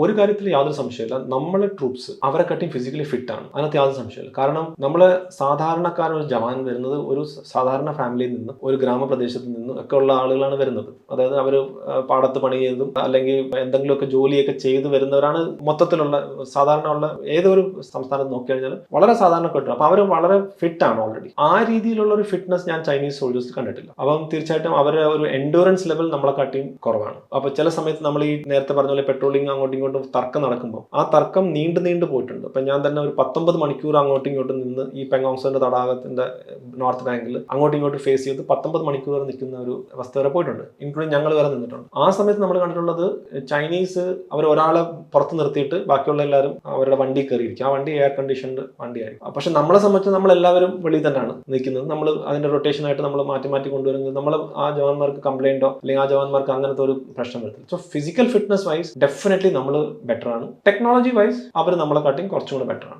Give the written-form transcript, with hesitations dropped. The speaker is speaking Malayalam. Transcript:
ഒരു കാര്യത്തിൽ യാതൊരു സംശയമില്ല, നമ്മളെ ട്രൂപ്സ് അവരെക്കാട്ടിയും ഫിസിക്കലി ഫിറ്റ് ആണ്, അതിനകത്ത് യാതൊരു സംശയമില്ല. കാരണം നമ്മള് സാധാരണക്കാരൻ ഒരു ജവാൻ വരുന്നത് ഒരു സാധാരണ ഫാമിലിയിൽ നിന്നും ഒരു ഗ്രാമപ്രദേശത്ത് നിന്നും ഒക്കെ ഉള്ള ആളുകളാണ് വരുന്നത്. അതായത് അവർ പാടത്ത് പണി ചെയ്തും അല്ലെങ്കിൽ എന്തെങ്കിലുമൊക്കെ ജോലിയൊക്കെ ചെയ്ത് വരുന്നവരാണ് മൊത്തത്തിലുള്ള സാധാരണ ഉള്ള ഏതൊരു സംസ്ഥാനത്ത് നോക്കി കഴിഞ്ഞാൽ വളരെ സാധാരണപ്പെട്ടു. അപ്പൊ അവർ വളരെ ഫിറ്റ് ആണ് ഓൾറെഡി. ആ രീതിയിലുള്ള ഒരു ഫിറ്റ്നസ് ഞാൻ ചൈനീസ് സോൾജേഴ്സ് കണ്ടിട്ടില്ല. അപ്പം തീർച്ചയായിട്ടും അവരുടെ ഒരു എൻഡുറൻസ് ലെവൽ നമ്മളെക്കാട്ടിയും കുറവാണ്. അപ്പൊ ചില സമയത്ത് നമ്മൾ ഈ നേരത്തെ പറഞ്ഞ പോലെ പെട്രോളിംഗ് അങ്ങോട്ടും ഇങ്ങോട്ടും തർക്കം നടക്കുമ്പോൾ ആ തർക്കം നീണ്ടു പോയിട്ടുണ്ട്. അപ്പൊ ഞാൻ തന്നെ ഒരു 19 മണിക്കൂർ അങ്ങോട്ടും ഇങ്ങോട്ടും നിന്ന് ഈ പെങ്കോങ്സോന്റെ തടാകത്തിന്റെ നോർത്ത് ബാങ്കിൽ അങ്ങോട്ടും ഇങ്ങോട്ടും ഫേസ് ചെയ്ത് 19 മണിക്കൂർ നിൽക്കുന്ന ഒരു അവസ്ഥ വരെ പോയിട്ടുണ്ട്. ഇൻക്ലൂഡിങ് ഞങ്ങൾ വരെ നിന്നിട്ടുണ്ട്. ആ സമയത്ത് നമ്മൾ കണ്ടിട്ടുള്ളത് ചൈനീസ് അവർ ഒരാളെ പുറത്ത് നിർത്തിയിട്ട് ബാക്കിയുള്ള എല്ലാവരും അവരുടെ വണ്ടി കയറിയിരിക്കും. ആ വണ്ടി എയർ കണ്ടീഷൻഡ് വണ്ടിയായിരിക്കും. പക്ഷെ നമ്മളെ സംബന്ധിച്ച് നമ്മളെല്ലാവരും വെളിയിൽ തന്നെയാണ് നിൽക്കുന്നത്. നമ്മൾ അതിന്റെ റൊട്ടേഷൻ ആയിട്ട് നമ്മൾ മാറ്റി കൊണ്ടുവരുന്നത് നമ്മൾ ആ ജവാന്മാർക്ക് കംപ്ലൈന്റോ അല്ലെങ്കിൽ ആ ജവാന്മാർക്ക് അങ്ങനത്തെ ഒരു പ്രശ്നം വരുത്തില്ല. So physical fitness wise definitely നമ്മൾ ബെറ്റർ ആണ്. ടെക്നോളജി വൈസ് അവർ നമ്മളെക്കാട്ടിയും കുറച്ചും കൂടെ ബെറ്റർ ആണ്.